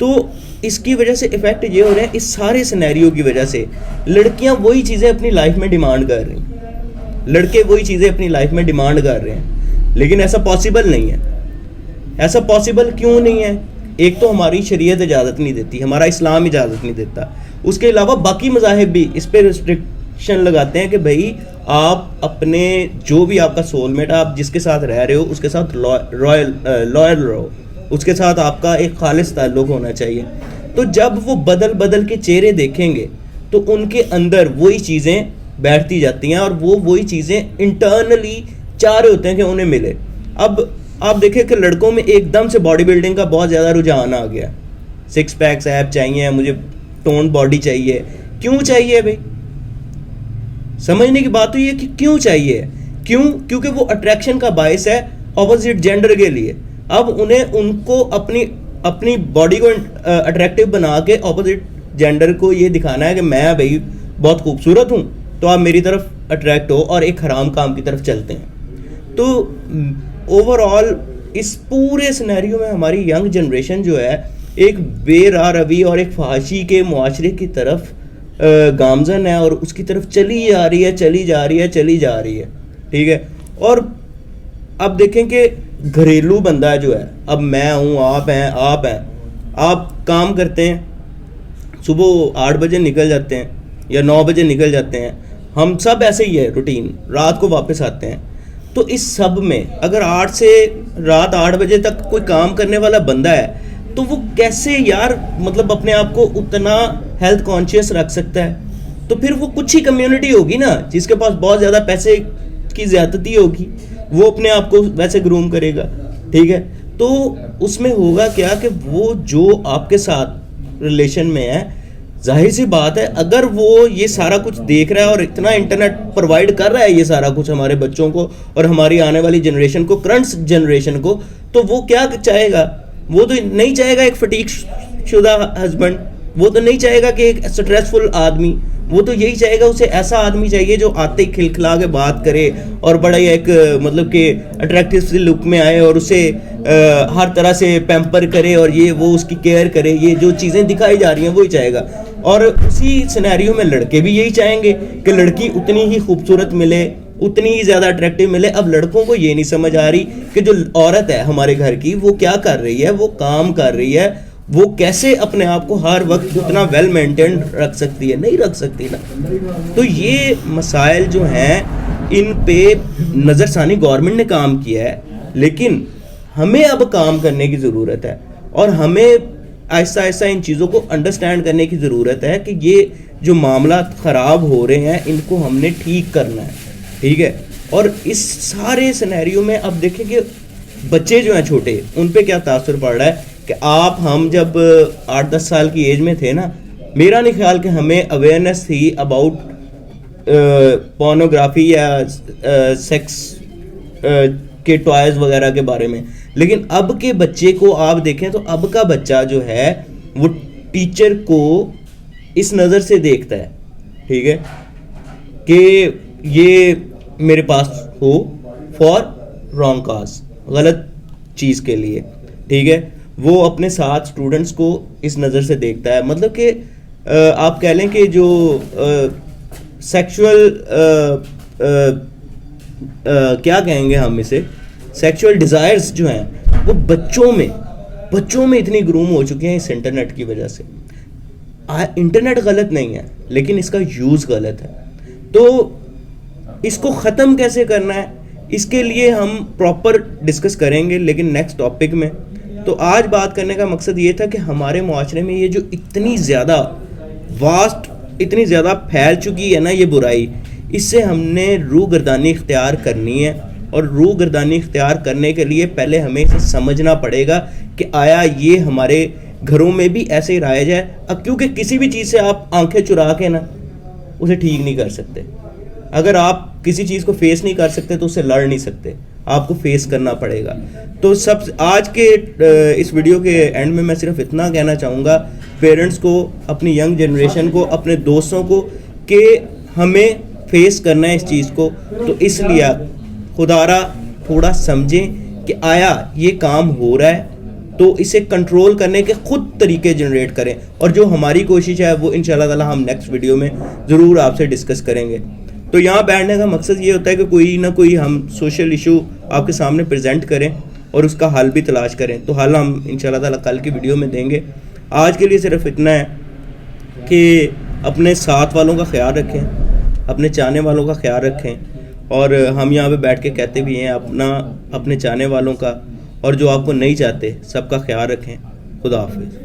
تو اس کی وجہ سے افیکٹ یہ ہو رہا ہے, اس سارے سینیریو کی وجہ سے لڑکیاں وہی چیزیں اپنی لائف میں ڈیمانڈ کر رہی ہیں, لڑکے وہی چیزیں اپنی لائف میں ڈیمانڈ کر رہے ہیں, لیکن ایسا پاسبل نہیں ہے. ایسا پاسبل کیوں نہیں ہے؟ ایک تو ہماری شریعت اجازت نہیں دیتی, ہمارا اسلام اجازت نہیں دیتا, اس کے علاوہ باقی مذاہب بھی اس پہ ریسٹرکشن لگاتے ہیں کہ بھائی آپ اپنے جو بھی آپ کا سول میٹ, آپ جس کے ساتھ رہ رہے ہو اس کے ساتھ لوئل رہو, اس کے ساتھ آپ کا ایک خالص تعلق ہونا چاہیے. تو جب وہ بدل بدل کے چہرے دیکھیں گے تو ان کے اندر وہی چیزیں بیٹھتی جاتی ہیں, اور وہ وہی چیزیں انٹرنلی چاہ رہے ہوتے ہیں کہ انہیں ملے. اب آپ دیکھیں کہ لڑکوں میں ایک دم سے باڈی بلڈنگ کا بہت زیادہ رجحان آ گیا, 6 پیکس ایپ چاہیے, مجھے ٹون باڈی چاہیے. کیوں چاہیے بھائی؟ سمجھنے کی بات تو یہ کہ کیوں چاہیے. کیوں؟ کیونکہ وہ اٹریکشن کا باعث ہے اپوزٹ جینڈر کے لیے. اب ان کو اپنی باڈی کو اٹریکٹیو بنا کے اپوزٹ جینڈر کو یہ دکھانا ہے کہ میں بھائی بہت خوبصورت ہوں, تو آپ میری طرف اٹریکٹ ہو, اور ایک حرام کام کی طرف چلتے ہیں. تو اوور آل اس پورے سینیریو میں ہماری ینگ جنریشن جو ہے ایک بے راہ روی اور ایک فحاشی کے معاشرے کی طرف گامزن ہے, اور اس کی طرف چلی جا رہی ہے. ٹھیک ہے. اور اب دیکھیں کہ گھریلو بندہ جو ہے, اب میں ہوں, آپ ہیں, آپ کام کرتے ہیں, صبح 8 بجے نکل جاتے ہیں یا 9 بجے نکل جاتے ہیں, ہم سب ایسے ہی ہے روٹین, رات کو واپس آتے ہیں. تو اس سب میں اگر 8 سے رات 8 بجے تک کوئی کام کرنے والا بندہ ہے, تو وہ کیسے یار مطلب اپنے آپ کو اتنا ہیلتھ کانشیس رکھ سکتا ہے؟ تو پھر وہ کچھ ہی کمیونٹی ہوگی نا جس کے پاس بہت زیادہ پیسے کی زیادتی ہوگی, وہ اپنے آپ کو ویسے گروم کرے گا. ٹھیک ہے. تو اس میں ہوگا کیا کہ وہ جو آپ کے ساتھ ریلیشن میں ہے, ظاہر سی بات ہے اگر وہ یہ سارا کچھ دیکھ رہا ہے اور اتنا انٹرنیٹ پرووائڈ کر رہا ہے یہ سارا کچھ ہمارے بچوں کو اور ہماری آنے والی جنریشن کو, کرنٹ جنریشن کو, تو وہ کیا چاہے گا؟ وہ تو نہیں چاہے گا ایک فٹیک شدہ ہسبینڈ, وہ تو نہیں چاہے گا کہ ایک اسٹریسفل آدمی, وہ تو یہی چاہے گا اسے ایسا آدمی چاہیے جو آتے ہی کھلکھلا کے بات کرے اور بڑا ہی ایک مطلب کہ اٹریکٹیو سی لک میں آئے اور اسے ہر طرح سے پیمپر کرے اور یہ وہ اس کی کیئر کرے. یہ جو چیزیں دکھائی جا رہی ہیں وہی چاہے گا. اور اسی سینیریو میں لڑکے بھی یہی چاہیں گے کہ لڑکی اتنی ہی خوبصورت ملے, اتنی ہی زیادہ اٹریکٹیو ملے. اب لڑکوں کو یہ نہیں سمجھ آ رہی کہ جو عورت ہے ہمارے گھر کی وہ کیا کر رہی ہے, وہ کام کر رہی ہے, وہ کیسے اپنے آپ کو ہر وقت اتنا ویل مینٹینڈ رکھ سکتی ہے. نہیں رکھ سکتی نا. تو یہ مسائل جو ہیں ان پہ نظر ثانی گورنمنٹ نے کام کیا ہے, لیکن ہمیں اب کام کرنے کی ضرورت ہے اور ہمیں آہستہ آہستہ ان چیزوں کو انڈرسٹینڈ کرنے کی ضرورت ہے کہ یہ جو معاملات خراب ہو رہے ہیں ان کو ہم نے ٹھیک کرنا ہے. ٹھیک ہے. اور اس سارے سینیریو میں اب دیکھیں کہ بچے جو ہیں چھوٹے, ان پہ کیا تاثر پڑ رہا ہے کہ ہم جب 8-10 سال کی ایج میں تھے نا, میرا نہیں خیال کہ ہمیں اویئرنیس تھی اباؤٹ پورنوگرافی یا سیکس کے ٹوائز وغیرہ کے بارے میں, لیکن اب کے بچے کو آپ دیکھیں تو اب کا بچہ جو ہے وہ ٹیچر کو اس نظر سے دیکھتا ہے. ٹھیک ہے. کہ یہ میرے پاس ہو فار رانگ کاز, غلط چیز کے لیے. ٹھیک ہے. وہ اپنے ساتھ اسٹوڈنٹس کو اس نظر سے دیکھتا ہے. مطلب کہ آپ کہہ لیں کہ جو سیکشول کیا کہیں گے ہم اسے, سیکشول ڈیزائرز جو ہیں وہ بچوں میں اتنی گروم ہو چکے ہیں اس انٹرنیٹ کی وجہ سے. انٹرنیٹ غلط نہیں ہے لیکن اس کا یوز غلط ہے. تو اس کو ختم کیسے کرنا ہے اس کے لیے ہم پراپر ڈسکس کریں گے لیکن نیکسٹ ٹاپک میں. تو آج بات کرنے کا مقصد یہ تھا کہ ہمارے معاشرے میں یہ جو اتنی زیادہ واسٹ, اتنی زیادہ پھیل چکی ہے نا یہ برائی, اس سے ہم نے روح گردانی اختیار کرنی ہے. اور روح گردانی اختیار کرنے کے لیے پہلے ہمیں اسے سمجھنا پڑے گا کہ آیا یہ ہمارے گھروں میں بھی ایسے ہی رائج ہے. اب کیونکہ کسی بھی چیز سے آپ آنکھیں چرا کے نا اسے ٹھیک نہیں کر سکتے. اگر آپ کسی چیز کو فیس نہیں کر سکتے تو اسے لڑ نہیں سکتے, آپ کو فیس کرنا پڑے گا. تو آج کے اس ویڈیو کے اینڈ میں صرف اتنا کہنا چاہوں گا پیرنٹس کو, اپنی ینگ جنریشن کو, اپنے دوستوں کو, کہ ہمیں فیس کرنا ہے اس چیز کو. تو اس لیے خدا را تھوڑا سمجھیں کہ آیا یہ کام ہو رہا ہے تو اسے کنٹرول کرنے کے خود طریقے جنریٹ کریں, اور جو ہماری کوشش ہے وہ انشاءاللہ تعالی ہم نیکسٹ ویڈیو میں ضرور آپ سے ڈسکس کریں گے. تو یہاں بیٹھنے کا مقصد یہ ہوتا ہے کہ کوئی نہ کوئی ہم سوشل ایشو آپ کے سامنے پریزنٹ کریں اور اس کا حل بھی تلاش کریں. تو حل ہم انشاءاللہ تعالی کل کی ویڈیو میں دیں گے. آج کے لیے صرف اتنا ہے کہ اپنے ساتھ والوں کا خیال رکھیں, اپنے چاہنے والوں کا خیال رکھیں, اور ہم یہاں پہ بیٹھ کے کہتے بھی ہیں اپنے چاہنے والوں کا اور جو آپ کو نہیں چاہتے سب کا خیال رکھیں. خدا حافظ.